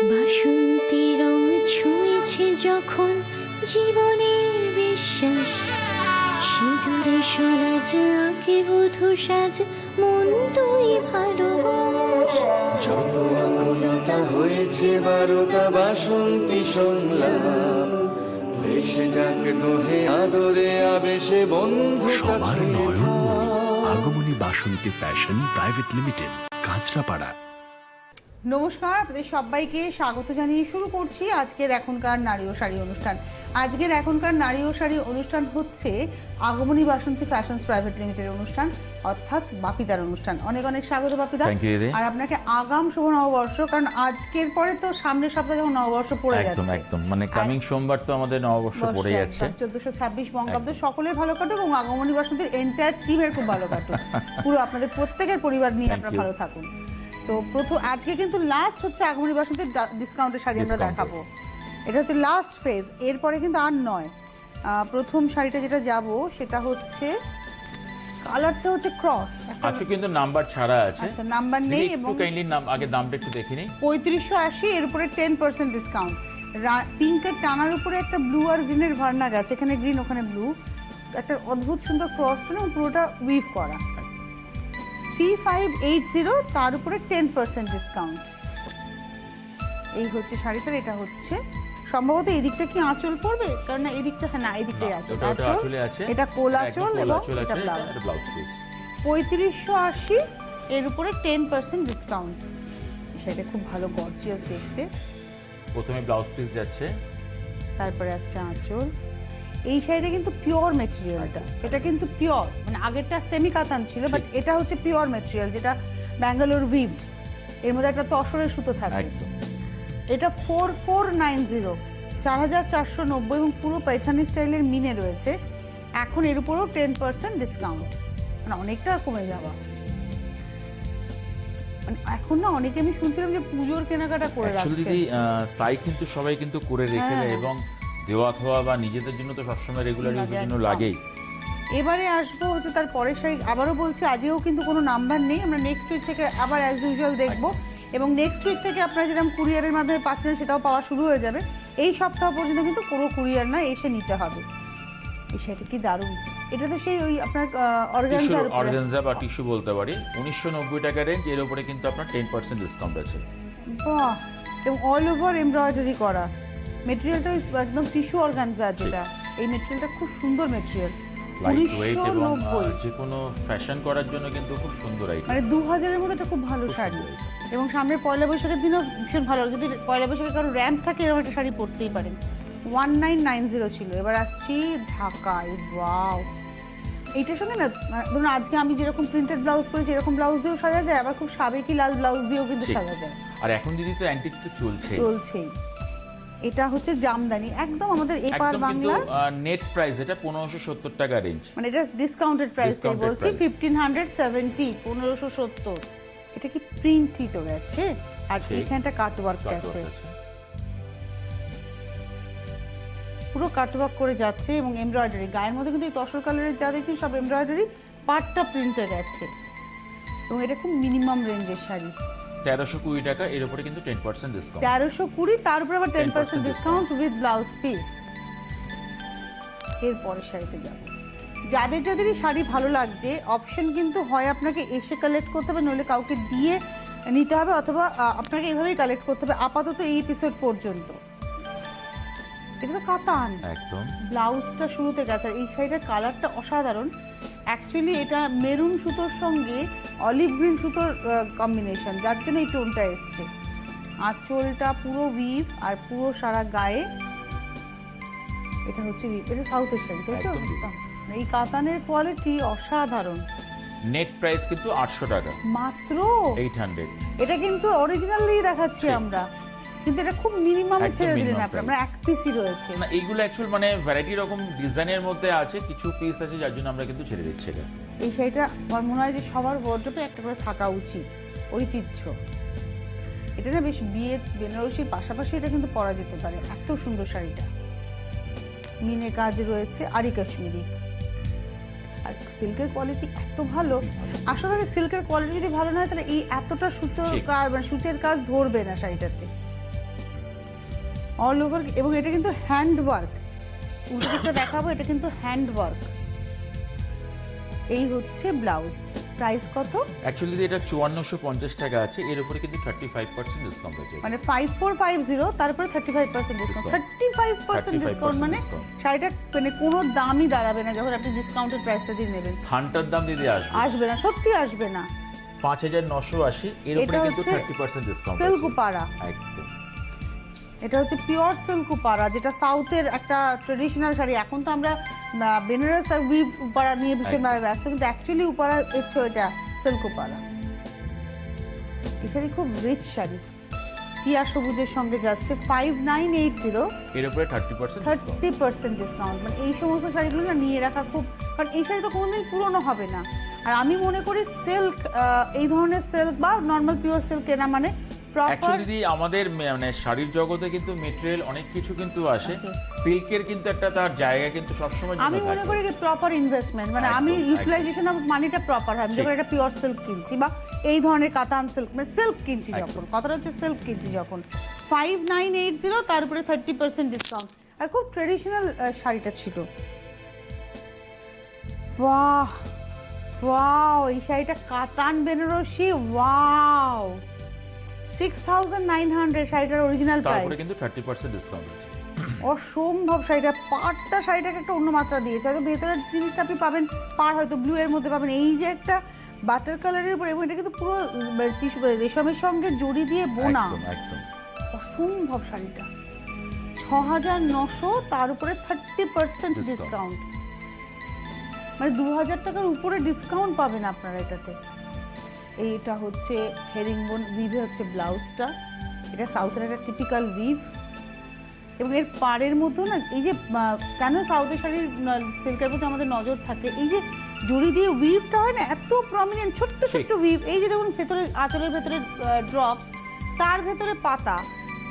বাসন্তী রং ছুঁয়েছে যখন জীবনের বিশ্বাস, সিঁদুরে সরাজ আঁকে বধূ সাজ, মন তুই ভালোবাস। যত আকুলতা হয়েছে বারোটা বাসন্তী সংলাপ, ভেসে যাক দোহে আদরে আবেশে বন্ধু সবার নয়নমণি আগমনী বাসন্তী ফ্যাশন প্রাইভেট লিমিটেড, কাঁচরাপাড়া। নমস্কার, আপনাদের সবাইকে স্বাগত জানিয়ে শুরু করছি আজকের এখনকার নারী ও শাড়ি অনুষ্ঠান। আজকের এখনকার নারী ও শাড়ি অনুষ্ঠান হচ্ছে আগমনী বাসন্তী ফ্যাশনস প্রাইভেট লিমিটেডের অনুষ্ঠান, অর্থাৎ বাপিদার অনুষ্ঠান। অনেক অনেক স্বাগত বাপিদা। আর আপনাকে আগাম শুভ নববর্ষ, কারণ আজকের পরে তো সামনের সপ্তাহে যখন নববর্ষ পড়ে যাচ্ছে, একদম মানে কামিং সোমবার তো আমাদের নববর্ষ পড়ে যাচ্ছে। 1426 বঙ্গাব্দ। সকলের ভালো কাটুক এবং আগমনী বাসন্তীর এন্টায়ার টিমের খুব ভালো কাটুক। পুরো আপনাদের প্রত্যেকের পরিবার নিয়ে আপনারা ভালো থাকুন। তো প্রথম আজকে কিন্তু লাস্ট হচ্ছে আগমনী বাসন্তীর ডিসকাউন্টের শাড়ি আমরা দেখাবো। এটা হচ্ছে লাস্ট ফেজ, এরপরে কিন্তু আর নয়। প্রথম শাড়িটা যেটা যাব সেটা হচ্ছে কালারটা হচ্ছে ক্রস। আচ্ছা, কিন্তু নাম্বার ছাড়া আছে। আচ্ছা, নাম্বার নেই এবং কাইন্ডলি আগে দামটা একটু দেখে নিই। 3580, এর উপরে 10% ডিসকাউন্ট। পিঙ্কের টানার উপরে একটা ব্লু আর গ্রিনের ভার্না গেছে, এখানে গ্রিন ওখানে ব্লু, একটা অদ্ভুত সুন্দর ক্রস টোন এবং পুরোটা উইভ করা। 3580, তার উপরে 10% ডিসকাউন্ট। এই হচ্ছে শাড়িটার। এটা হচ্ছে সম্ভবত এই দিকটা কি আঁচল পড়বে, কারণ না এই দিকটা, হ্যাঁ না এই দিকটাই আঁচল। এটা কোল আঁচল এবং এটা ব্লাউজ পিস। 3580, এর উপরে 10% ডিসকাউন্ট। সেটা খুব ভালো গর্জিয়াস দেখতে। প্রথমে ব্লাউজ পিস যাচ্ছে, তারপরে আসছে আঁচল। এই শাড়িটা কিন্তু পিওর ম্যাটেরিয়ালটা, এটা কিন্তু পিওর, মানে আগেরটা সেমি কাতান ছিল, বাট এটা হচ্ছে পিওর ম্যাটেরিয়াল, যেটা ব্যাঙ্গালোর উইভড। এর মধ্যে একটা তসরের সুতো থাকে। এটা 4490, 4490, এবং পুরো पैठानी স্টাইলের মিনে রয়েছে। এখন এর উপরেও 10% ডিসকাউন্ট, মানে অনেকটা কমে যাওয়া। মানে এখন না অনেকে, আমি শুনছিলাম যে পুজোর কেনাকাটা করে রাখছে, তাই কিন্তু সবাই কিন্তু করে রেখে দেয়, এবং দেওয়া খাওয়া বা নিজেদের জন্য তো সবসময় রেগুলার ইউজের জন্য লাগেই। এবারে আসবো হচ্ছে তার পরের শাড়ি। আবারও বলছি, আজকেও কিন্তু কোনো নাম্বার নেই, আমরা নেক্সট উইক থেকে আবার অ্যাজ ইউজুয়াল দেখবো, এবং নেক্সট উইক থেকে আপনারা যেরকম কুরিয়ারের মাধ্যমে পাচ্ছেন সেটাও পাওয়া শুরু হয়ে যাবে। এই সপ্তাহ পর্যন্ত কিন্তু কোনো কুরিয়ার না, এসে নিতে হবে। এই শাড়িটা কি দারুণ! এটা তো সেই ওই আপনার অর্গানজা বা টিস্যু বলতে পারি। 1990 টাকা রেঞ্জ, এর উপরে কিন্তু আপনার 10% ডিসকাউন্ট আছে। বাহ! এবং অল ওভার এমব্রয়ডারি করা। মেটেরিয়ালটা একদম টিস্যু অর্গানজা, যেটা এই মেটেরিয়ালটা খুব সুন্দর মেটেরিয়াল। 1990, যে কোনো ফ্যাশন করার জন্য কিন্তু খুব সুন্দর আইটেম, মানে 2000 এর মধ্যে একটা খুব ভালো শাড়ি। এবং সামনে পয়লা বৈশাখের দিনও ভীষণ ভালো। যদি পয়লা বৈশাখে কারো র্যাম্প থাকে, এরকম একটা শাড়ি পরতেই পারেন। 1990 ছিল। এবার আসছি ঢাকায়। ওয়াও! এইটার সঙ্গে না, ধরুন আজকে আমি যেরকম প্রিন্টেড ব্লাউজ পরেছি, এরকম ব্লাউজ দিয়েও সাজা যায়, আবার খুব সাবেকি লাল ব্লাউজ দিয়েও কিন্তু সাজা যায়। আর এখন দিদি তো অ্যান্টিক তো চলছেই। এটা হচ্ছে জামদানি, একদম আমাদের এপার বাংলার নেট প্রাইস। এটা 1570 টাকা রেঞ্জ, মানে এটা ডিসকাউন্টেড প্রাইসটাই বলছি। 1570, 1570। এটা কি প্রিন্টই তো গেছে, আর এখানটা কাটওয়ার্ক গেছে, পুরো কাটওয়ার্ক করে যাচ্ছে, এবং এমব্রয়ডারি গায়ের মধ্যে কিন্তু এই তসর কালারের যা দেখি সব এমব্রয়ডারি, পাটটা প্রিন্টে গেছে। এবং এটা খুব মিনিমাম রেঞ্জের শাড়ি। 1320 টাকা, এর উপরে কিন্তু 10% ডিসকাউন্ট। 1320, তার উপরে আবার 10% ডিসকাউন্ট উইথ ব্লাউজ পিস। এর পরের শাড়িতে যাব। যাদের যাদেরই শাড়ি ভালো লাগছে, অপশন কিন্তু হয় আপনাকে এসে কালেক্ট করতে হবে, নইলে কাউকে দিয়ে নিতে হবে, অথবা আপনাকে এইভাবেই কালেক্ট করতে হবে আপাতত এই এপিসোড পর্যন্ত। এটা তো কাতান, একদম ব্লাউজটা শুরুতে গেছে। আর এই শাড়িটার কালারটা অসাধারণ। অ্যাকচুয়ালি এটা মেরুন সুতোর সঙ্গে অলিভ গ্রিন সুতোর কম্বিনেশন, যার জন্য এই টোনটা এসছে। আঁচলটা পুরো উইভ, আর পুরো সারা গায়ে এটা হচ্ছে উইভ। এটা সাউথের শাড়ি, তাই তো? এই কাতানের কোয়ালিটি অসাধারণ। নেট প্রাইস কিন্তু 800 টাকা মাত্র, 800। এটা কিন্তু অরিজিনালি দেখাচ্ছি আমরা, কিন্তু এটা খুব মিনিমামে ছেড়ে দিলেন আপনারা। আমরা এক পিসই রয়েছে না, এইগুলো অ্যাকচুয়াল মানে ভ্যারাইটি রকম ডিজাইনের মধ্যে আছে, কিছু পিস আছে যার জন্য আমরা কিন্তু ছেড়ে দিচ্ছি এটা। এই শাড়িটা আমার মনে হয় যে সবার ওয়ার্ড্রোবে একটা করে থাকা উচিত, ঐতিহ্য। এটা না বেশ বিয়ে বেনারসির পাশাপাশি এটা কিন্তু পরা যেতে পারে। এত সুন্দর শাড়িটা, মিনে কাজ রয়েছে, আরি কাশ্মীরি। আর সিল্কের কোয়ালিটি এত ভালো। আসলে সিল্কের কোয়ালিটি যদি ভালো না হয়, তাহলে এই এতটা সুতো মানে সূচের কাজ ধরবে না শাড়িটাতে। অল ওভার, এবং এটা কিন্তু হ্যান্ড ওয়ার্ক, উল্টো দিকটা দেখাবো, এটা কিন্তু হ্যান্ড ওয়ার্ক। এই হচ্ছে ব্লাউজ। প্রাইস কত? অ্যাকচুয়ালি এটা 5450 টাকা আছে, এর উপরে কিন্তু 35% ডিসকাউন্ট আছে। মানে 5450, তারপরে 35% ডিসকাউন্ট। 35% ডিসকাউন্ট মানে শাড়িটা মানে কোনো দামই দাঁড়াবে না যখন আপনি ডিসকাউন্টেড প্রাইসটা দিয়ে নেবেন। থানটার দাম দিদি আসবে না, সত্যি আসবে না। 5980, এর উপরে কিন্তু 30% ডিসকাউন্ট আছে। সিল্ক উপারা, একদম। এটা হচ্ছে পিওর সিল্ক উপারা, যেটা সাউথের একটা ট্রেডিশনাল শাড়ি। এখন তো আমরা বেনারস আর উইভ উপারা নিয়ে ভীষণভাবে ব্যস্ত, কিন্তু অ্যাকচুয়ালি উপারা হচ্ছে এটা সিল্ক উপারা। এই শাড়ি খুব রিচ শাড়ি, টিয়া সবুজের সঙ্গে যাচ্ছে। 5980, এর উপরে 30% ডিসকাউন্ট। মানে এই সমস্ত শাড়িগুলো না নিয়ে রাখা খুব, কারণ এই শাড়ি তো কোনোদিন পুরনো হবে না। আর আমি মনে করি সিল্ক, এই ধরনের সিল্ক বা নর্মাল পিওর সিল্ক কেনা মানে প্রপার। অ্যাকচুয়ালি আমাদের মানে শাড়ির জগতে কিন্তু মেটেরিয়াল অনেক কিছু কিন্তু আসে, সিল্কের কিন্তু একটা তার জায়গা কিন্তু সবসময় আমি মনে করি যে প্রপার ইনভেস্টমেন্ট, মানে আমি ইউটিলাইজেশন অফ মানিটা প্রপার হয়। আমি যখন একটা পিওর সিল্ক কিনছি বা এই ধরনের কাতান সিল্ক, মানে সিল্ক কিনছি যখন, কথাটা হচ্ছে সিল্ক কিনছি যখন। 5980, তার উপরে 30% ডিসকাউন্ট। আর খুব ট্রেডিশনাল শাড়িটা ছিল। বাহ ওয়াও, এই শাড়িটা কাতান বেনারসি, ওয়াও 6900 শাড়িটার অরিজিনাল প্রাইস, তারপরে কিন্তু 30% ডিসকাউন্ট আছে। অসম্ভব শাড়িটা, পাড়টা শাড়িটাকে একটা অন্য মাত্রা দিয়েছে। হয়তো ভেতরের জিনিসটা আপনি পাবেন পাড় হয়তো ব্লু এর মধ্যে পাবেন, এই যে একটা বাটার কালারের উপর, এবং এটা কিন্তু পুরো টিস্যু রেশমের সঙ্গে জড়ি দিয়ে বোনা, একদম অসম্ভব শাড়িটা। 6900, তার উপরে 30% ডিসকাউন্ট, মানে 2000 টাকার উপরে ডিসকাউন্ট পাবেন আপনারা এটাতে। এইটা হচ্ছে হেরিংবোন উইভে হচ্ছে ব্লাউজটা, এটা সাউথের একটা টিপিক্যাল উইভ, এবং এর পাড়ের মধ্যেও না এই যে কেন সাউথের শাড়ির সিল্কের প্রতি আমাদের নজর থাকে, এই যে জড়ি দিয়ে উইভটা হয় না, এত প্রমিনেন্ট ছোট্ট ছোট্ট উইভ। এই যে দেখুন ভেতরে আঁচলের ভেতরে ড্রপস, তার ভেতরে পাতা,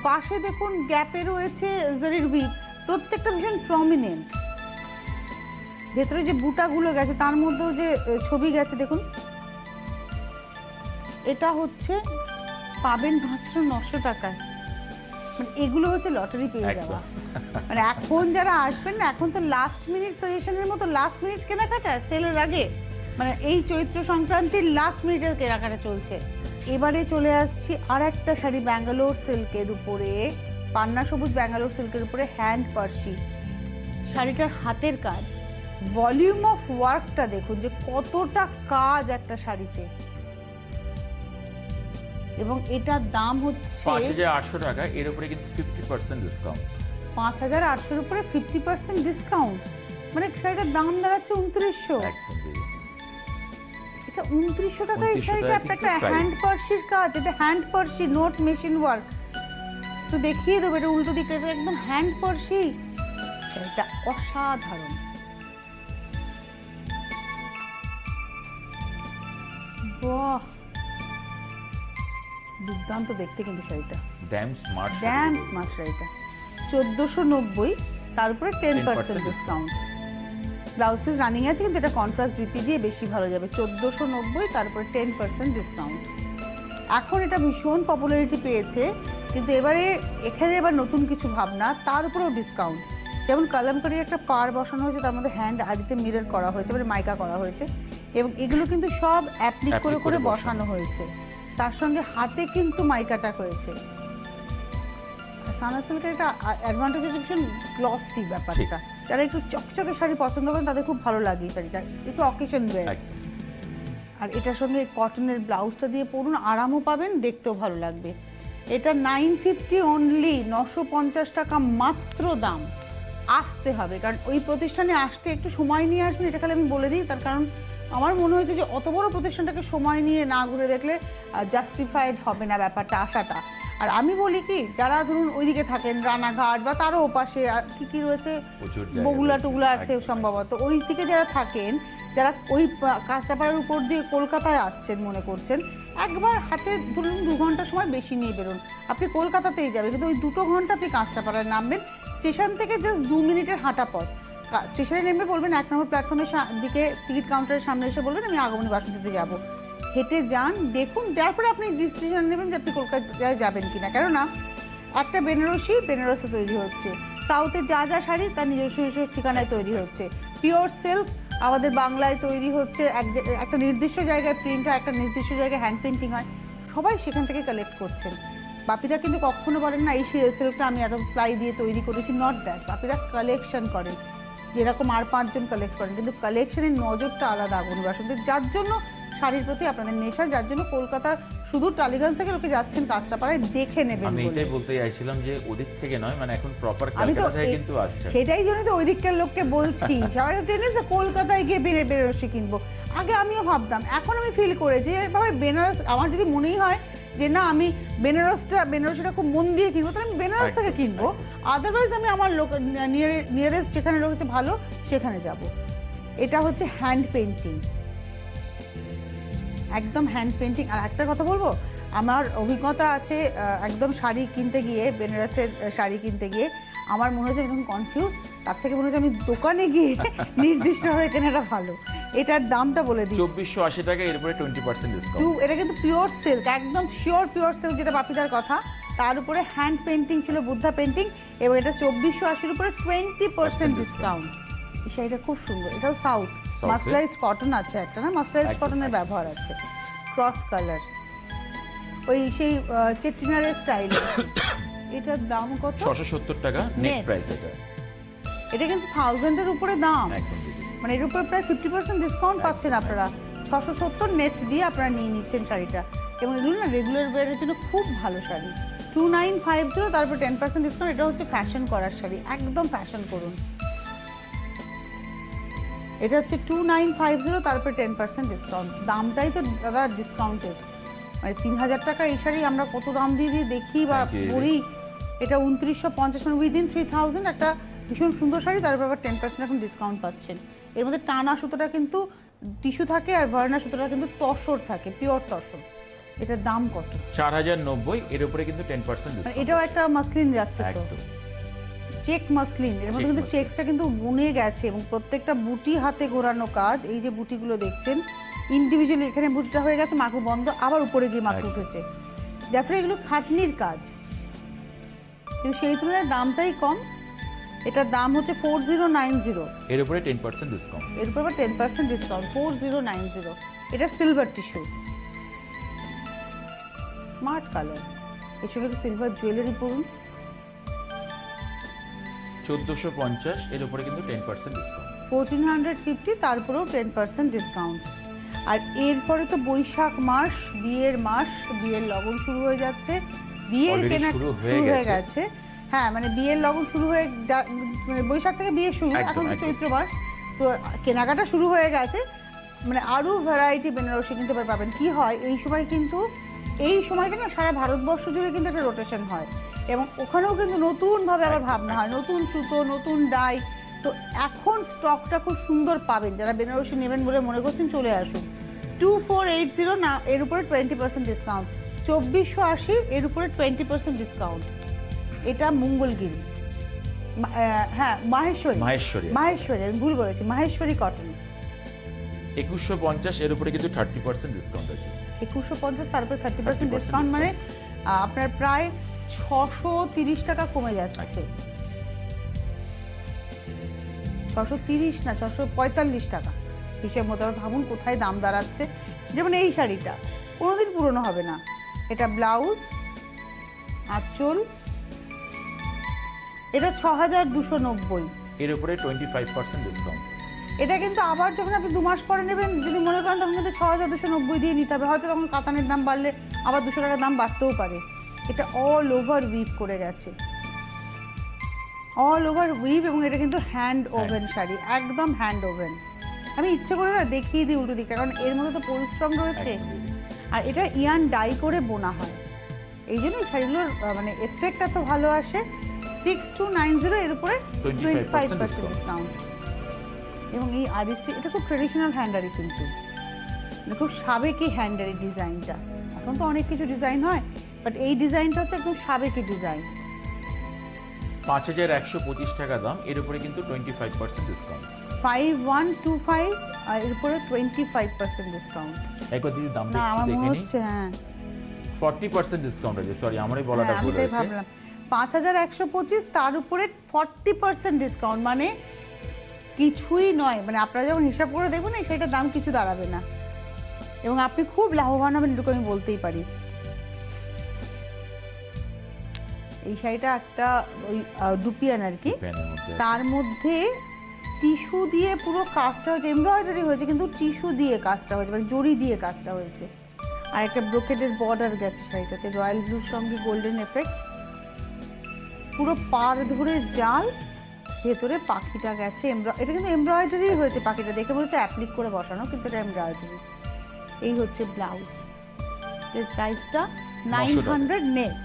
পাশে দেখুন গ্যাপে রয়েছে জারির উইভ, প্রত্যেকটা ভীষণ প্রমিনেন্ট। ভেতরে যে বুটাগুলো গেছে তার মধ্যেও যে ছবি গেছে দেখুন। এটা হচ্ছে পাবেন মাত্র 900 টাকায়। মানে এগুলো হচ্ছে লটারি পেয়ে যাওয়া। মানে এখন যারা আসবেন না, এখন তো লাস্ট মিনিট সাজেশনের মতো লাস্ট মিনিট কেনাকাটা সেলের আগে, মানে এই চৈত্র সংক্রান্তির লাস্ট মিনিটের কেনাকাটা চলছে। এবারে চলে আসছি আর একটা শাড়ি ব্যাঙ্গালোর সিল্কের উপরে, পান্না সবুজ ব্যাঙ্গালোর সিল্কের উপরে হ্যান্ড পার্সি। শাড়িটার হাতের কাজ, ভলিউম অফ ওয়ার্কটা দেখুন যে কতটা কাজ একটা শাড়িতে, এবং এটার দাম হচ্ছে 5800 টাকা, এর উপরে কিন্তু 50% ডিসকাউন্ট। 5800 উপরে 50% ডিসকাউন্ট, মানে শাড়িটার দাম দাঁড়াচ্ছে 2900। একদম দিদি, এটা 2900 টাকা। এই 2900 শাড়িটা টাকা একটা কিন্তু হ্যান্ড price। পার্সির কাজ, এটা হ্যান্ড পার্সি, নোট মেশিন ওয়ার্ক। তো দেখিয়ে দেবো, এটা উল্টো দিকটা, এটা একদম হ্যান্ড পার্সি। এটা অসাধারণ, বাহ দুর্দান্ত দেখতে কিন্তু শাড়িটা, ড্যাম স্মার্ট ড্যাম স্মার্ট শাড়িটা। 1490, তার উপরে 10% ডিসকাউন্ট। ব্লাউজ পিস রানিং আছে, কিন্তু এটা কন্ট্রাস্ট বিপি দিয়ে বেশি ভালো যাবে। 1490, তার উপরে 10% ডিসকাউন্ট। এখন এটা ভীষণ পপুলারিটি পেয়েছে, কিন্তু এবারে এখানে এবার নতুন কিছু ভাবনা, তার উপরেও ডিসকাউন্ট। যেমন কালামকারির একটা পাড় বসানো হয়েছে, তার মধ্যে হ্যান্ড আড়িতে মিরর করা হয়েছে, মানে মাইকা করা হয়েছে, এবং এগুলো কিন্তু সব অ্যাপ্লিক করে করে বসানো হয়েছে। তার সঙ্গে হাতে কিন্তু মাইকাটা হয়েছে। সানা সিল্কের একটা অ্যাডভান্টেজ হচ্ছে ভীষণ গ্লসি ব্যাপারটা, যারা একটু চকচকে শাড়ি পছন্দ করেন তাদের খুব ভালো লাগে এই শাড়িটা, একটু অকেশন ওয়্যার। আর এটার সঙ্গে কটনের ব্লাউজটা দিয়ে পরুন, আরামও পাবেন, দেখতেও ভালো লাগবে। এটা 950 অনলি, 950 টাকা মাত্র দাম। আসতে হবে, কারণ ওই প্রতিষ্ঠানে আসতে একটু সময় নিয়ে আসবেন, এটা খালি আমি বলে দিই। তার কারণ আমার মনে হয়েছে যে অত বড় প্রতিষ্ঠানটাকে সময় নিয়ে না ঘুরে দেখলে জাস্টিফাইড হবে না ব্যাপারটা আসাটা। আর আমি বলি কি, যারা ধরুন ওইদিকে থাকেন রানাঘাট বা তারও ওপাশে আর কি কি রয়েছে, বগুলা টুগুলা আছে সম্ভবত, ওই দিকে যারা থাকেন, যারা ওই কাঁচরাপাড়ার উপর দিয়ে কলকাতায় আসছেন মনে করছেন, একবার হাতে ধরুন 2 ঘন্টা সময় বেশি নিয়ে বেরোন, আপনি কলকাতাতেই যাবেন, কিন্তু ওই 2 ঘন্টা আপনি কাঁচরাপাড়ায় নামবেন, স্টেশন থেকে জাস্ট 2 মিনিটের হাঁটা পথ। স্টেশনে নেমে বলবেন 1 নম্বর প্ল্যাটফর্মের দিকে টিকিট কাউন্টারের সামনে এসে বলবেন আমি আগমনী বাসন্তীতে যাব। হেঁটে যান, দেখুন, তারপরে আপনি ডিসিশন নেবেন যে আপনি কলকাতায় যাবেন কিনা। কেননা একটা বেনারসি বেনারসে তৈরি হচ্ছে, সাউথে যা যা শাড়ি তার নিজস্ব নিজস্ব ঠিকানায় তৈরি হচ্ছে, পিওর সিল্ক আমাদের বাংলায় তৈরি হচ্ছে, একটা নির্দিষ্ট জায়গায় প্রিন্ট হয়, একটা নির্দিষ্ট জায়গায় হ্যান্ড পেন্টিং হয়, সবাই সেখান থেকে কালেক্ট করছেন। বাপিদা কিন্তু কখনো বলেন না এই সিল্কটা আমি এত প্লাই দিয়ে তৈরি করেছি, নট দ্যাট। বাপিদা কালেকশন করেন, যেরকম আর 5 জন কালেক্ট করেন, কিন্তু কালেকশনের নজরটা আলাদা আগুন বাসন্তের, যার জন্য শাড়ির প্রতি আপনাদের নেশা, যার জন্য কলকাতার শুধু টালিগঞ্জ থেকে লোকে যাচ্ছেন কাঁচরাপাড়ায় দেখে নেবেন। আমি বলে। এটাই বলতে চাইছিলাম যে ওদিক থেকে নয়, মানে এখন প্রপার আমি তো কলকাতা থেকে কিন্তু আসছে। সেটাই জন্য তো ওই দিককার লোককে বলছি সবাই টেনেছে কলকাতায় গিয়ে বেনারসি কিনবো। আগে আমিও ভাবতাম, এখন আমি ফিল করেছি ভাবে বেনারস, আমার যদি মনেই হয় যে না আমি বেনারসিটা খুব মন দিয়ে কিনবো, তাহলে আমি বেনারস থেকে কিনবো। আদারওয়াইজ আমি আমার নিয়ারেস্ট যেখানে রয়েছে ভালো সেখানে যাব। এটা হচ্ছে হ্যান্ড পেন্টিং, একদম হ্যান্ড পেন্টিং। আর একটা কথা বলবো, আমার অভিজ্ঞতা আছে একদম শাড়ি কিনতে গিয়ে, বেনারসের শাড়ি কিনতে গিয়ে আমার মনে হচ্ছে একদম কনফিউজ, তার থেকে মনে হচ্ছে আমি দোকানে গিয়ে নির্দিষ্টভাবে কেনাটা ভালো। এটার দামটা বলে দিই, 2480 টাকা, এর উপরে 20% ডিসকাউন্ট। এটা কিন্তু পিওর সিল্ক, একদম শিওর পিওর সিল্ক, যেটা বাপিদার কথা। তার উপরে হ্যান্ড পেন্টিং ছিল, বুদ্ধা পেন্টিং, এবং এটা 2480-র উপরে 20% ডিসকাউন্ট। এই শাড়িটা খুব সুন্দর, এটাও সাউথ মাসলাইজড কটন আছে একটা, না মাসলাইজড কটনের ব্যবহার আছে, ক্রস কালার, ওই সেই চেটিনারের স্টাইল। এটার দাম কত? 670 টাকা নেট Net। প্রাইস এটা। এটা কিন্তু 1000-এর উপরে দাম, একদম দিদি। মানে এর উপরে প্রায় 50% ডিসকাউন্ট পাচ্ছেন আপনারা। 670 নেট দিয়ে আপনারা নিয়ে নিচ্ছেন শাড়িটা, এবং এগুলো না রেগুলার ওয়্যারের জন্য খুব ভালো শাড়ি। 2950, তারপর 10% ডিসকাউন্ট। এটা হচ্ছে ফ্যাশন করার শাড়ি, একদম ফ্যাশন করুন। এটা হচ্ছে 2950, তারপর 10% ডিসকাউন্ট। দামটাই তো দাদা ডিসকাউন্টেড, মানে 3000 টাকা এই শাড়ি আমরা কত দাম দিয়ে দিয়ে দেখি বা Thank you, করি। এটা 2950, মানে উইদিন 3000 একটা ভীষণ সুন্দর শাড়ি, তারপর আবার 10% এখন ডিসকাউন্ট পাচ্ছেন। এর মধ্যে টানা সুতোটা কিন্তু টিস্যু থাকে, আর ভয়না সুতোটা কিন্তু তসর থাকে, পিওর তসর। এটার দাম কত? 4090, এর উপরে কিন্তু 10% মানে ডিসকাউন্ট। এটাও একটা মাসলিন যাচ্ছে তো, একদম চেক মাসলিন, এর মধ্যে Check কিন্তু muslin। চেকসটা কিন্তু বুনে গেছে, এবং প্রত্যেকটা বুটি হাতে ঘোরানো কাজ। এই যে বুটিগুলো দেখছেন ইন্ডিভিজুয়ালি, এখানে বুটিটা হয়ে গেছে, মাকু বন্ধ, আবার উপরে গিয়ে মাকু একদম। উঠেছে, যার ফলে এগুলো খাটনির কাজ, কিন্তু সেই তুলনায় দামটাই কম। এটার দাম হচ্ছে 4090, এর উপরে 10% ডিসকাউন্ট। এর উপর আবার 10% ডিসকাউন্ট, 4090। এটা সিলভার টিস্যু, স্মার্ট কালার, এর সঙ্গে সিলভার জুয়েলারি পরুন। 1450, এর উপরে কিন্তু 10% ডিসকাউন্ট। 1450, তারপরেও 10% ডিসকাউন্ট। আর এরপরে তো বৈশাখ মাস, বিয়ের মাস, বিয়ের লগন শুরু হয়ে যাচ্ছে, বিয়ের Already কেনা শুরু শুরু হয়ে হয়ে গেছে। হ্যাঁ, মানে বিয়ের লগন শুরু হয়ে মানে বৈশাখ থেকে বিয়ে শুরু, একদম, এখন তো একদম। চৈত্র মাস, তো কেনাকাটা শুরু হয়ে গেছে, মানে আরও ভ্যারাইটি বেনারসি কিন্তু পাবেন। কি হয় এই সময়, কিন্তু এই সময়টা না সারা ভারতবর্ষ জুড়ে কিন্তু একটা রোটেশন হয়, এবং ওখানেও কিন্তু নতুনভাবে আবার ভাবনা হয়, নতুন সুতো, নতুন ডাই। তো এখন স্টকটা খুব সুন্দর পাবেন, যারা বেনারসি নেবেন বলে মনে করছেন চলে আসুন। 2480, না এর উপরে 20% ডিসকাউন্ট। 2480, এর উপরে 20% ডিসকাউন্ট। এটা মঙ্গলগিরি, হ্যাঁ মাহেশ্বরী, মাহেশ্বরী, আমি ভুল বলেছি, মাহেশ্বরী কটন। 2150, এর উপরে কিন্তু 30% ডিসকাউন্ট আছে। 2150, তারপরে 30% 30% ডিসকাউন্ট, মানে আপনার প্রায় 630 টাকা কমে যাচ্ছে। 630 না, 645 টাকা হিসেব মতো। আবার ভাবুন কোথায় দাম দাঁড়াচ্ছে। যেমন এই শাড়িটা কোনোদিন পুরনো হবে না, এটা ব্লাউজ, আঁচল, এটা 6290, এর উপরে 25% ডিসকাউন্ট। এটা কিন্তু আবার যখন আপনি 2 মাস পরে নেবেন, যদি মনে করেন তখন কিন্তু 6290 দিয়ে নিতে হবে, হয়তো তখন কাতানের দাম বাড়লে আবার 200 টাকার দাম বাড়তেও পারে। এটা অল ওভার উইভ করে গেছে, অল ওভার উইভ, এবং এটা কিন্তু হ্যান্ড ওভেন শাড়ি, একদম হ্যান্ড ওভেন। আমি ইচ্ছে করে না দেখিয়ে দিই উল্টো দিকটা, কারণ এর মধ্যে তো পরিশ্রম রয়েছে, আর এটা ইয়ান ডাই করে বোনা হয়, এই জন্য এই শাড়িগুলোর মানে এফেক্ট এত ভালো আসে। 6290, এর উপরে 25% ডিসকাউন্ট। এবং এই আরিসটি, এটা খুব ট্রেডিশনাল হ্যান্ডারি, কিন্তু খুব সাবেকি হ্যান্ডারি ডিজাইনটা। এখন তো অনেক কিছু ডিজাইন হয়, বাট এই ডিজাইনটা হচ্ছে একদম সাবেকি ডিজাইন। 5125 টাকা দাম, এর উপরে কিন্তু 25% ডিসকাউন্ট। 5125, আর এর উপরে 25% ডিসকাউন্ট। একবার দিদি দামটা না একটু আমার মনে দেখে নিই। হচ্ছে, হ্যাঁ 40% ডিসকাউন্ট আছে, সরি আমারই বলাটা ভুল আমি তাই হয়েছে। ভাবলাম 5,125, তার উপরে 40% ডিসকাউন্ট, মানে কিছুই নয়। মানে আপনারা যখন হিসাব করে দেখবেন না, সেটার দাম কিছু দাঁড়াবে না এবং আপনি খুব লাভবান হবেন, এটুকু আমি বলতেই পারি। এই শাড়িটা একটা ওই ডুপিয়ান আর কি, প্যানের মধ্যে তার মধ্যে টিস্যু দিয়ে পুরো কাজটা হয়েছে, এমব্রয়ডারি হয়েছে কিন্তু টিস্যু দিয়ে কাজটা হয়েছে, মানে জরি দিয়ে কাজটা হয়েছে। আর একটা ব্রোকেডের বর্ডার গেছে শাড়িটাতে, রয়্যাল ব্লুর সঙ্গে গোল্ডেন এফেক্ট, পুরো পার ধরে জাল, ভেতরে পাখিটা গেছে। এটা কিন্তু এমব্রয়ডারি হয়েছে, পাখিটা দেখে মনে হচ্ছে অ্যাপ্লিক করে বসানো, কিন্তু এটা এমব্রয়ডারি। এই হচ্ছে ব্লাউজ, এর প্রাইসটা 900 নেট,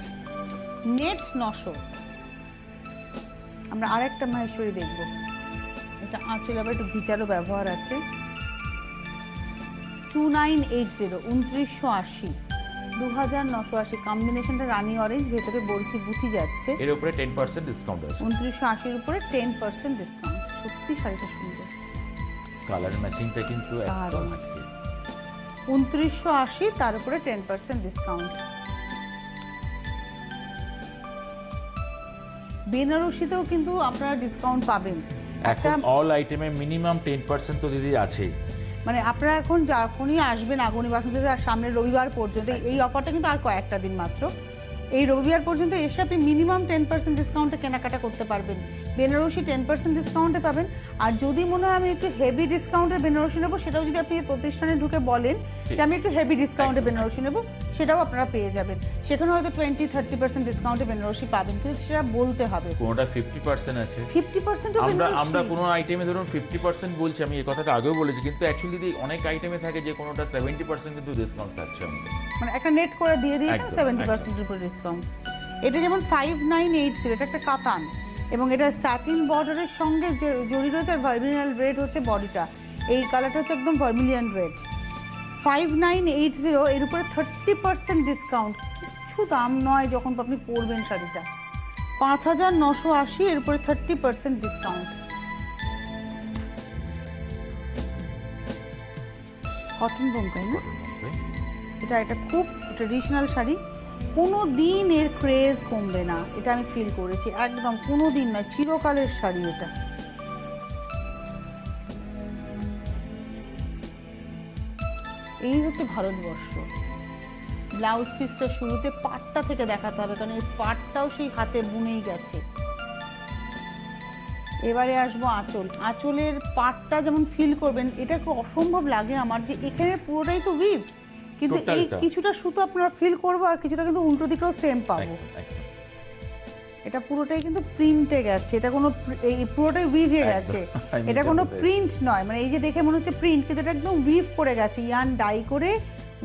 নেট 900। আমরা আরেকটা মাহেশ্বরী দেখব, এটা আঁচল আবার একটু ঘিচারও ব্যবহার আছে। 2980, 2980, 2980, কম্বিনেশনটা রানি অরেঞ্জ, ভেতরে বরফি বুঝি যাচ্ছে। এর উপরে 10% ডিসকাউন্ট আছে। 2980-র উপরে 10% ডিসকাউন্ট। সত্যি শাড়িটা সুন্দর, কালার ম্যাচিংটা কিন্তু একদম হাতে। 2980, তার উপরে 10% ডিসকাউন্ট। বেনারসিতেও কিন্তু আপনারা ডিসকাউন্ট পাবেন। এখন অল আইটেমে মিনিমাম 10% তো দিদি আছেই। মানে আপনারা এখন যখনই আসবেন আগুনি বাসন্তীতে, আর সামনের রবিবার পর্যন্ত এই অফারটা কিন্তু আর কয়েকটা দিন মাত্র, এই রবিবার পর্যন্ত এসে আপনি মিনিমাম 10% ডিসকাউন্টে কেনাকাটা করতে পারবেন। বেনারসি 10% ডিসকাউন্টে পাবেন। আর যদি মনে হয় আমি একটু হেভি ডিসকাউন্টে বেনারসি নেবো, সেটাও যদি আপনি প্রতিষ্ঠানে ঢুকে বলেন যে আমি একটু হেভি ডিসকাউন্টে বেনারসি নেবো, সেটাও আপনারা পেয়ে যাবেন। সেখানে হয়তো 20-30% ডিসকাউন্টে বেনারসি পাবেন, কিন্তু সেটা বলতে হবে। কোনোটা 50% আছে। 50% আমরা কোনো আইটেমে ধরুন 50% বলছি, আমি এই কথাটা আগেও বলেছি, কিন্তু অ্যাকচুয়ালি অনেক আইটেমে থাকে যে কোনোটা 70% কিন্তু ডিসকাউন্ট থাকছে আমাদের। মানে একটা নেট করে দিয়ে দিয়েছেন একদম, 70% এর উপর ডিসকাউন্ট। এটা যেমন 5980, এটা একটা কাতান এবং এটা স্যাটিন বর্ডারের সঙ্গে যে জড়ি রয়েছে, আর ভার্মিলিয়ান রেড হচ্ছে বডিটা। এই কালারটা হচ্ছে একদম ভার্মিলিয়ান রেড। 5980, এর উপরে 30% ডিসকাউন্ট, কিচ্ছু দাম নয় যখন আপনি পরবেন শাড়িটা। 5980, এর উপরে 30% ডিসকাউন্ট। কটন বোমকাই না, এটা একটা খুব ট্রেডিশনাল শাড়ি, কোনো দিন এর ক্রেজ কমবে না, এটা আমি ফিল করেছি একদম, কোনো দিন নয়, চিরকালের শাড়ি এটা। এই হচ্ছে ভারতবর্ষ। ব্লাউজ পিসটা শুরুতে পাটটা থেকে দেখাতে হবে, কারণ এই পাটটাও সেই হাতে বুনেই গেছে। এবারে আসবো আঁচল। আঁচলের পাটটা যেমন ফিল করবেন, এটা খুব অসম্ভব লাগে আমার, যে এখানে পুরোটাই তো উইভ, কিন্তু এই কিছুটা সুতো আপনারা ফিল করবো, আর কিছুটা কিন্তু উল্টো দিকেও সেম পাবো। এটা পুরোটাই কিন্তু প্রিন্টে গেছে, এটা কোনো এই পুরোটাই উইভ হয়ে গেছে, এটা কোনো প্রিন্ট নয়। মানে এই যে দেখে মনে হচ্ছে প্রিন্ট, কিন্তু এটা একদম উইভ করে গেছে, ইয়ান ডাই করে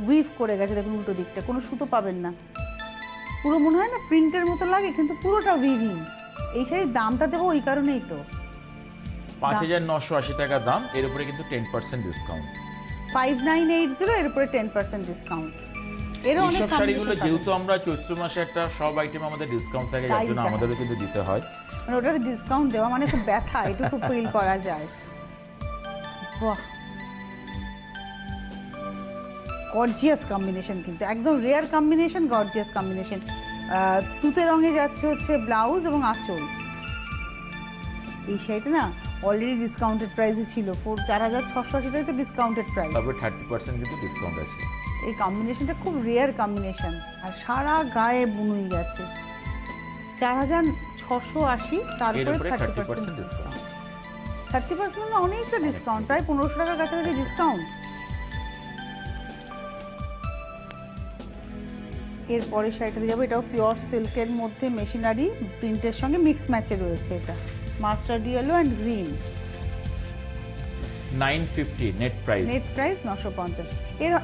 উইভ করে গেছে। দেখুন উল্টো দিকটা কোনো সুতো পাবেন না, পুরো মনে হয় না প্রিন্টের মতো লাগে, কিন্তু পুরোটা উইভিং। এই শাড়ির দামটা দেবো ওই কারণেই তো, 5980 টাকা দাম, এর উপরে কিন্তু 10% ডিসকাউন্ট। 5980, এর উপরে 10% ডিসকাউন্ট। এর অনেক সব শাড়িগুলো যেহেতু আমরা চৈত্র মাসে একটা সব আইটেম আমাদের ডিসকাউন্ট থাকে, যার জন্য আমাদেরও কিন্তু দিতে হয়। মানে ওটাতে ডিসকাউন্ট দেওয়া মানে খুব ব্যথা, এটুকু ফিল করা যায়। বাহ, গর্জিয়াস কম্বিনেশন, কিন্তু একদম রেয়ার কম্বিনেশন, গর্জিয়াস কম্বিনেশন। তুতে রঙে যাচ্ছে হচ্ছে ব্লাউজ এবং আঁচল। এই শাড়িটা না অলরেডি ডিসকাউন্টেড প্রাইসে ছিল, 4680 টাকায় তো ডিসকাউন্টেড প্রাইস, তারপরে 30% কিন্তু ডিসকাউন্ট আছে। এই কম্বিনেশনটা খুব রেয়ার কম্বিনেশন, আর সারা গায়ে বুনুই গেছে। 4680, তারপরে 30% ডিসকাউন্ট। 30% মানে অনেকটা ডিসকাউন্ট, প্রায় 1500 টাকার কাছাকাছি ডিসকাউন্ট। এরপরে শাড়িটাতে যাবো, এটাও পিওর সিল্কের মধ্যে মেশিনারি প্রিন্টের সঙ্গে মিক্স ম্যাচে রয়েছে। এটা mustard yellow and green, 950 net price. Net price 950।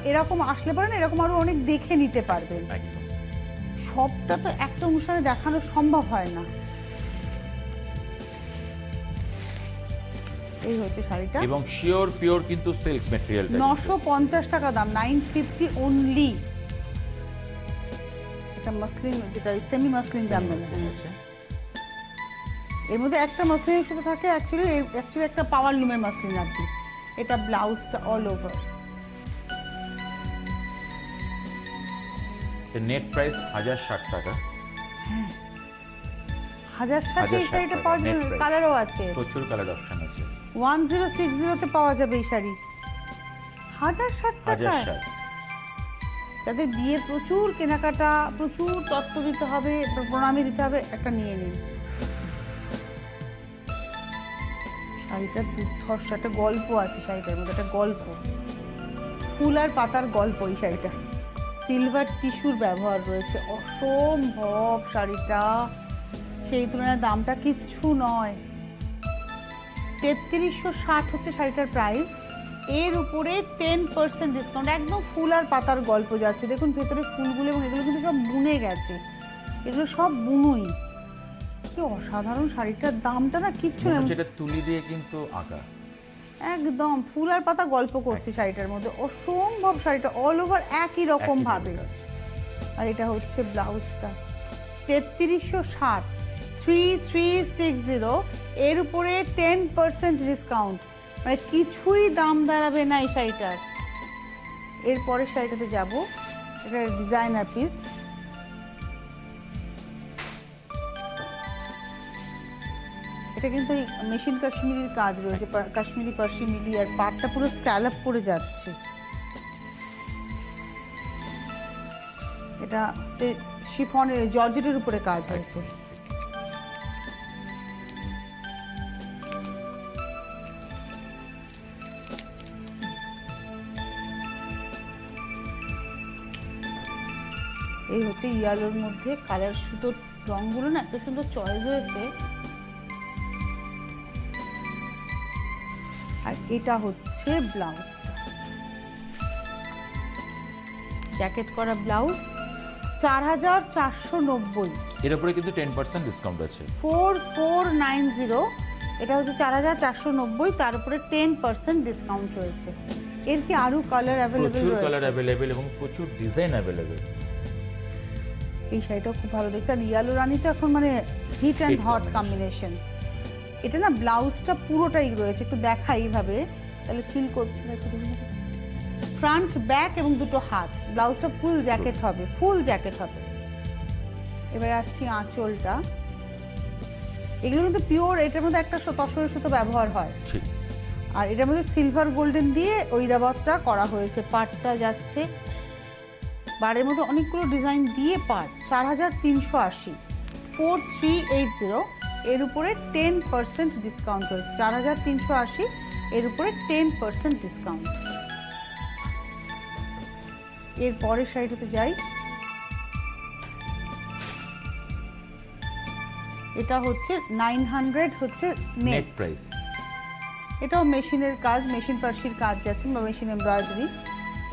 এরকম আসলে পারেন, এরকম আরো অনেক দেখে নিতে পারবেন। একদম, সবটা তো একটা অনুষ্ঠানে দেখানো সম্ভব হয় না। এই হচ্ছে শাড়িটা, এবং শিওর পিওর কিন্তু সিল্ক ম্যাটেরিয়াল। 950 টাকা দাম, 950 অনলি। এটা মাসলিন, যেটা সেমি মাসলিন জামদানি আছে, এর মধ্যে একটা মাসলিনের সাথে থাকে অ্যাকচুয়ালি একটা পাওয়ার লুমের মাসলিন আর কি। এটা ব্লাউজটা অল ওভার। নেট প্রাইস 1060 টাকা। 1,060 এই 1,060 শাড়িটা টাকা, পাওয়া net যাবে, price। কালারও আছে। প্রচুর কালার অপশন আছে। 1060-তে পাওয়া যাবে এই শাড়ি 1,060 টাকায়। 1,060। যাদের বিয়ের প্রচুর কেনাকাটা, প্রচুর তত্ত্ব দিতে হবে, প্রণামী দিতে হবে, একটা নিয়ে নিন। শাড়িটা দুর্ধর্ষ, একটা গল্প আছে শাড়িটার মধ্যে, একটা গল্প, ফুল আর পাতার গল্প এই শাড়িটা। সিলভার টিস্যুর ব্যবহার রয়েছে, অসম্ভব শাড়িটা, সেই তুলনায় দামটা কিচ্ছু নয়। 3360 হচ্ছে শাড়িটার প্রাইস। এর উপরে 10% ডিসকাউন্ট, একদম ফুল আর পাতার গল্প যাচ্ছে। দেখুন ভেতরে ফুলগুলো, এবং এগুলো কিন্তু সব বুনে গেছে, এগুলো সব বুনোই। কি অসাধারণ শাড়িটার, দামটা না কিচ্ছু না, যেটা তুলি দিয়ে কিন্তু আঁকা, একদম ফুল আর পাতা গল্প করছে শাড়িটার মধ্যে, অসম্ভব শাড়িটা, অল ওভার একই রকম ভাবে। আর এটা হচ্ছে ব্লাউজটা, 3360, 3360, এর উপরে 10% ডিসকাউন্ট, মানে কিছুই দাম দাঁড়াবে না এই শাড়িটার। এরপরে শাড়িটাতে যাব, এটা ডিজাইনার পিস। এটা কিন্তু মেশিন কাশ্মীরির কাজ রয়েছে, কাশ্মীরি পার্সিমিলি, আর পাটটা পুরো স্ক্যালপ করে যাচ্ছে। এটা হচ্ছে শিফনের, জর্জেটের উপরে কাজ হয়েছে। এই হচ্ছে ইয়ালোর মধ্যে কালার, সুতোর রঙগুলো না এত সুন্দর চয়েস হয়েছে। আর এটা হচ্ছে ব্লাউজটা, জ্যাকেট করা ব্লাউজ, 4,490। এর উপরে কিন্তু 10% ডিসকাউন্ট আছে। 4490, এটা হচ্ছে 4,490, তার উপরে 10% ডিসকাউন্ট রয়েছে। এর কি আরো কালার অ্যাভেলেবেল প্রচুর রয়েছে? কালার অ্যাভেলেবেল এবং প্রচুর ডিজাইন অ্যাভেলেবেল। এই শাড়িটাও খুব ভালো দেখতে, আর ইয়েলো রানি তো এখন মানে হিট অ্যান্ড হট কম্বিনেশন। এটা না ব্লাউজটা পুরোটাই রয়েছে, একটু দেখাই এইভাবে, তাহলে ফিল করতে। ফ্রন্ট, ব্যাক এবং দুটো হাত, ব্লাউজটা ফুল জ্যাকেট হবে, ফুল জ্যাকেট হবে। এবার আসছি আঁচলটা, এগুলো কিন্তু পিওর, এটার মধ্যে একটা তসরের সুতো ব্যবহার হয়, ঠিক। আর এটার মধ্যে সিলভার গোল্ডেন দিয়ে ঐরাবতটা করা হয়েছে, পাটটা যাচ্ছে, বারের মধ্যে অনেকগুলো ডিজাইন দিয়ে পাট, 4,380, 4380, এর উপরে 10% ডিসকাউন্ট রয়েছে, 4,380, এর উপরে 10% ডিসকাউন্ট। এর পরের শাড়িটাতে যাই, এটা হচ্ছে 900, হচ্ছে নেট নেট প্রাইস। এটাও মেশিনের কাজ, মেশিন পার্সির কাজ যাচ্ছে, বা মেশিন এমব্রয়ডারি।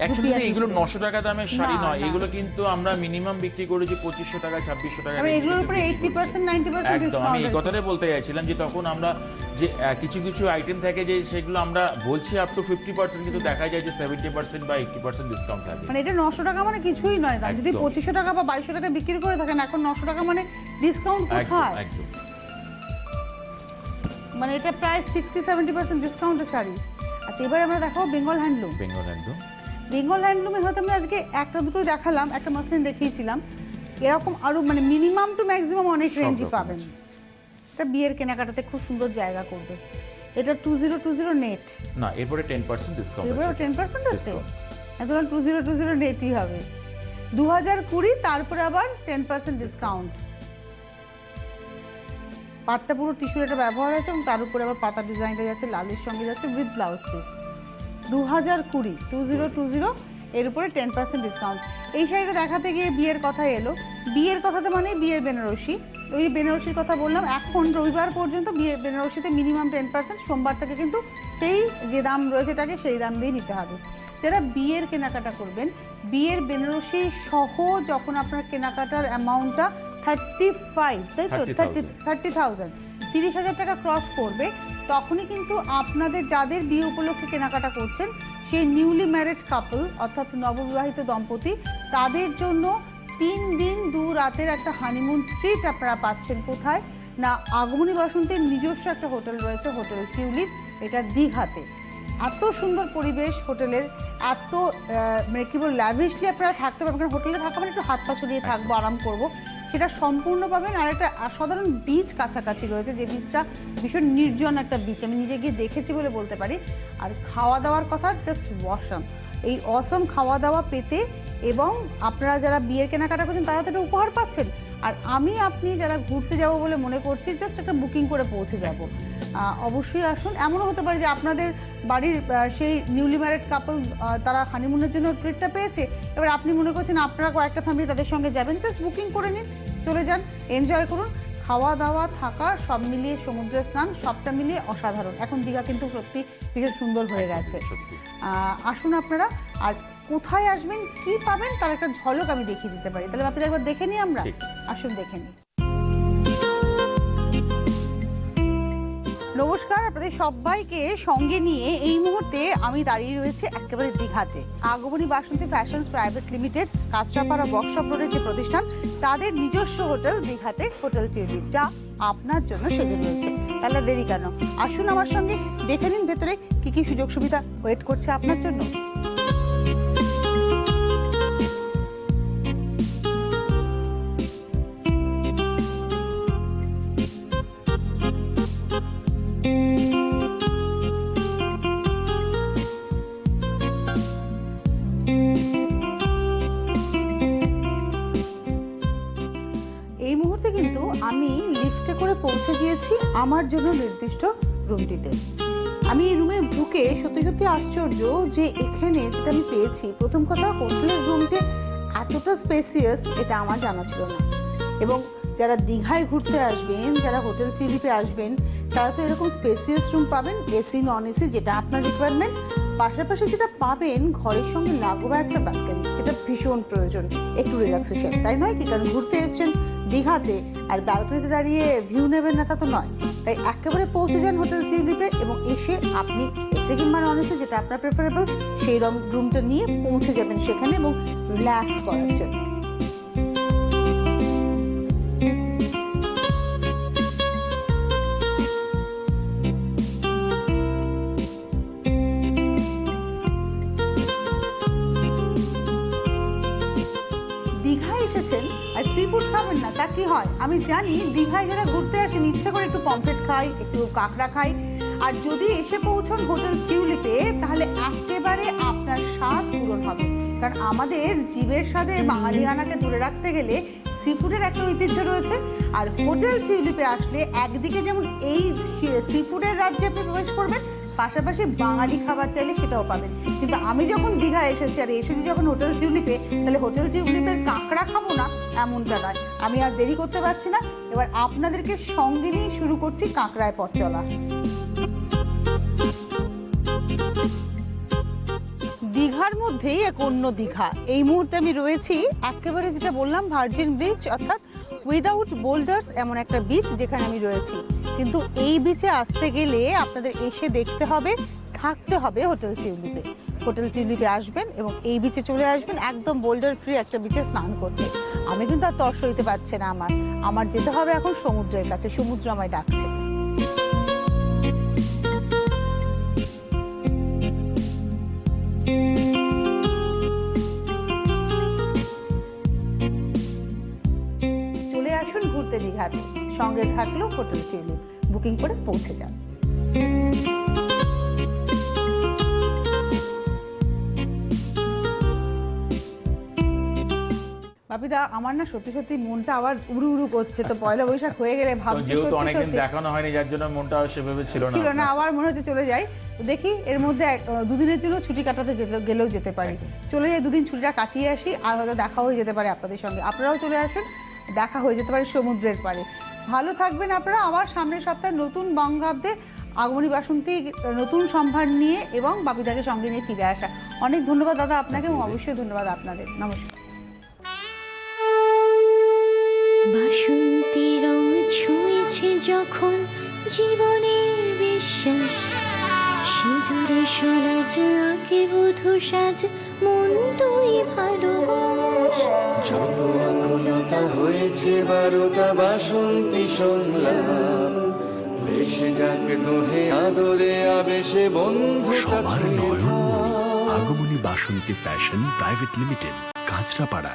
অ্যাকচুয়ালি এগুলো 900 টাকা দামের শাড়ি না, নয়, না। এগুলো কিন্তু আমরা মিনিমাম বিক্রি করেছি 2500 টাকা, 2600 টাকা। আমি এগুলোর উপরে 80%, 90% একদম, আমি ডিসকাউন্ট। এই কথাটাই বলতে চাইছিলাম যে তখন আমরা যে কিছু কিছু আইটেম থাকে যে সেগুলো আমরা বলছি আপ টু 50%, কিন্তু দেখা যায় যে 70% বা 80% ডিসকাউন্ট থাকে। মানে এটা 900 টাকা মানে কিছুই নয় দাম, যদি একদম। 2500 টাকা বা 2200 টাকা বিক্রি করে থাকেন, এখন 900 টাকা মানে ডিসকাউন্ট একদম কোথায়? একদম। মানে এটা প্রায় 60-70% ডিসকাউন্টের শাড়ি। আচ্ছা, এবার আমরা দেখাবো বেঙ্গল হ্যান্ডলুম। বেঙ্গল হ্যান্ডলুম, বেঙ্গল হ্যান্ডলুমের হয়তো আমি আজকে একটা দুটো দেখালাম, একটা মাসলিন দেখিয়েছিলাম, এরকম আরো মানে মিনিমাম টু ম্যাক্সিমাম অনেক রেঞ্জই রকম পাবেন। আছে। এটা বিয়ের কেনাকাটাতে খুব সুন্দর জায়গা করবে। এটা 2020 নেট, না এরপরে 10% ডিসকাউন্ট এবারে আছে। 10% আছে, Discount। এখন 2020 নেটই হবে। 2020, তারপরে আবার 10% ডিসকাউন্ট। পাটটা পুরো টিস্যুর একটা ব্যবহার আছে, এবং তার উপরে আবার পাতা ডিজাইনটা যাচ্ছে, লালের সঙ্গে যাচ্ছে উইথ ব্লাউজ পিস। 2020, এর উপরে 10% ডিসকাউন্ট। এই শাড়িটা দেখাতে গিয়ে বিয়ের কথা এলো, বিয়ের কথাতে মানে বিয়ের বেনারসি, ওই বেনারসির কথা বললাম। এখন রবিবার পর্যন্ত বিয়ে বেনারসিতে মিনিমাম 10%, সোমবার থেকে কিন্তু সেই যে দাম রয়েছে তাকে সেই দাম দিয়ে নিতে হবে। যারা বিয়ের কেনাকাটা করবেন, বিয়ের বেনারসি সহ যখন আপনার কেনাকাটার অ্যামাউন্টটা 35, তাই তো 30,000, 30,000 টাকা ক্রস করবে, তখনই কিন্তু আপনাদের যাদের বিয়ে উপলক্ষে কেনাকাটা করছেন, সেই নিউলি ম্যারিড কাপল অর্থাৎ নববিবাহিত দম্পতি, তাদের জন্য 3 দিন 2 রাতের একটা হানিমুন ট্রিট আপনারা পাচ্ছেন। কোথায় না, আগমনী বাসন্তীর নিজস্ব একটা হোটেল রয়েছে, হোটেল টিউলিপ, এটা দীঘাতে। এত সুন্দর পরিবেশ হোটেলের, এত মানে কি বল ল্যাভিশলি আপনারা থাকতে পারবেন, কারণ হোটেলে থাকা মানে একটু হাত পা ছড়িয়ে থাকবো, আরাম করবো, সেটা সম্পূর্ণ পাবেন। আর একটা সাধারণ বিচ কাছাকাছি রয়েছে, যে বিচটা ভীষণ নির্জন একটা বিচ, আমি নিজে গিয়ে দেখেছি বলে বলতে পারি। আর খাওয়া দাওয়ার কথা জাস্ট অসাম, এই অসাম খাওয়া দাওয়া পেতে এবং আপনারা যারা বিয়ের কেনাকাটা করছেন তারা তো একটা উপহার পাচ্ছেন, আর আমি আপনি যারা ঘুরতে যাব বলে মনে করছি জাস্ট একটা বুকিং করে পৌঁছে যাব। অবশ্যই আসুন। এমনও হতে পারে যে আপনাদের বাড়ির সেই নিউলি ম্যারিড কাপল তারা হানিমুনের জন্য ট্রিটটা পেয়েছে, এবার আপনি মনে করছেন আপনারা কয়েকটা ফ্যামিলি তাদের সঙ্গে যাবেন, জাস্ট বুকিং করে নিন, চলে যান, এনজয় করুন। খাওয়া দাওয়া থাকা সব মিলিয়ে, সমুদ্রে স্নান সবটা মিলিয়ে অসাধারণ। এখন দীঘা কিন্তু সত্যি ভীষণ সুন্দর হয়ে গেছে। আসুন আপনারা। আর কোথায় আসবেন, কি পাবেন তার একটা ঝলক আমি দেখিয়ে দিতে পারি। তাহলে আপনারা একবার দেখে নিই আমরা, আসুন দেখে নিই। নমস্কার, আপনাদের সবাইকে সঙ্গে নিয়ে এই মুহূর্তে আমি দাঁড়িয়ে রয়েছে একেবারে দীঘাতে। Agomoni Basanti fashions private limited, Kanchrapara workshop রোডের যে প্রতিষ্ঠান, তাদের নিজস্ব হোটেল দীঘাতে, হোটেল টিউলিপ, যা আপনার জন্য সেজে রয়েছে। তাহলে দেরি কেন, আসুন আমার সঙ্গে দেখে নিন ভেতরে কি কি সুযোগ সুবিধা ওয়েট করছে আপনার জন্য। এই মুহূর্তে কিন্তু আমি লিফটে করে পৌঁছে গিয়েছি আমার জন্য নির্দিষ্ট রুমটিতে। আমি এই রুমে ঢুকে সত্যি সত্যি আশ্চর্য যে এখানে যেটা আমি পেয়েছি, প্রথম কথা হোটেলের রুম যে এতটা স্পেসিয়াস এটা আমার জানা ছিল না। এবং যারা দীঘায় ঘুরতে আসবেন, যারা হোটেল টিউলিপে আসবেন, তারা তো এরকম স্পেসিয়াস রুম পাবেন, এসি নন এসি যেটা আপনার রিকোয়ারমেন্ট। পাশাপাশি যেটা পাবেন ঘরের সঙ্গে লাগোয়া একটা ব্যালকনি, যেটা ভীষণ প্রয়োজন একটু রিল্যাক্সেশন, তাই নয় কি? কারণ ঘুরতে এসছেন দীঘাতে আর ব্যালকনিতে দাঁড়িয়ে ভিউ নেবেন না তা তো নয়। তাই একেবারে পৌঁছে যান হোটেল টিউলিপে এবং এসে আপনি এসি কিংবা নন এসি যেটা আপনার প্রেফারেবল সেই রুমটা নিয়ে পৌঁছে যাবেন সেখানে এবং রিল্যাক্স করার জন্য। দীঘায় এসেছেন আর সি ফুড খাবেন না তা কি হয়? আমি জানি দীঘায় যারা ঘুরতে আসেন ইচ্ছা করে একটু পমফ্রেট খাই, একটু কাঁকড়া খাই, আর যদি এসে পৌঁছন হোটেল টিউলিপে তাহলে একেবারে আপনার স্বাদ পূরণ হবে। কারণ আমাদের জীবের স্বাদে বাঙালিয়ানাকে ধরে রাখতে গেলে সি ফুডের একটা ঐতিহ্য রয়েছে। আর হোটেল টিউলিপে আসলে একদিকে যেমন এই সি ফুডের রাজ্যে আপনি প্রবেশ করবেন, পাশাপাশি বাঙালি খাবার চাইলে সেটাও পাবেন। কিন্তু আমি যখন দীঘা এসেছি আর এসেছি যখন হোটেল টিউলিপে, তাহলে হোটেল টিউলিপের কাঁকড়া খাবো না এমনটা নয়। আমি আর দেরি করতে পারছি না, এবার আপনাদেরকে সঙ্গে নিয়ে শুরু করছি কাঁকড়ায় পথ চলা। দীঘার মধ্যেই এক অন্য দীঘা। এই মুহূর্তে আমি রয়েছি একেবারে যেটা বললাম ভার্জিন বিচ, অর্থাৎ উইদাউট বোল্ডার্স, এমন একটা বিচ যেখানে আমি রয়েছি। কিন্তু এই বিচে আসতে গেলে আপনাদের এসে দেখতে হবে, থাকতে হবে হোটেল টিউলিপে। হোটেল টিউলিপে আসবেন এবং এই বিচে চলে আসবেন একদম বোল্ডার ফ্রি একটা বিচে স্নান করতে। আমি কিন্তু আর তর সইতে পারছি না, আমার যেতে হবে এখন সমুদ্রের কাছে, সমুদ্র আমায় ডাকছে। চলে আসুন ঘুরতে দীঘাতে, সঙ্গে থাকলেও হোটেল টিউলিপ, বুকিং করে পৌঁছে যান। বাপিদা, আমার না সত্যি সত্যি মনটা আবার উড়ু উড়ু করছে। তো পয়লা বৈশাখ হয়ে গেলে ভাবছি যেহেতু অনেকদিন দেখানো হয়নি যার জন্য মনটা সেভাবে ছিল না, আবার মনে হচ্ছে চলে যাই। দেখি এর মধ্যে দুদিনের জন্য ছুটি কাটাতে গেলেও যেতে পারি, চলে যাই, দুদিন ছুটিটা কাটিয়ে আসি, আর হয়তো দেখা হয়ে যেতে পারে আপনাদের সঙ্গে। আপনারাও চলে আসুন, দেখা হয়ে যেতে পারে সমুদ্রের পাড়ে। ভালো থাকবেন আপনারা। আবার সামনের সপ্তাহে নতুন বঙ্গাব্দে আগমনী বাসন্তী নতুন সম্ভার নিয়ে এবং বাপিদাকে সঙ্গে নিয়ে ফিরে আসা। অনেক ধন্যবাদ দাদা আপনাকে এবং অবশ্যই ধন্যবাদ আপনাদের। নমস্কার। বাসন্তী রং ছুঁয়েছে যখন জীবনের বিশ্বাস, সিঁদুরে সলাজ আঁকে বধূ সাজ, মন তুই ভালোবাস। যত আকুলতা হয়েছে বারোটা বাসন্তী সংলাপ, বেশে যাক দোহে আদরে আবেশে বন্ধু সবার নয়ন আগমনী বাসন্তী ফ্যাশন প্রাইভেট লিমিটেড, কাঁচরাপাড়া।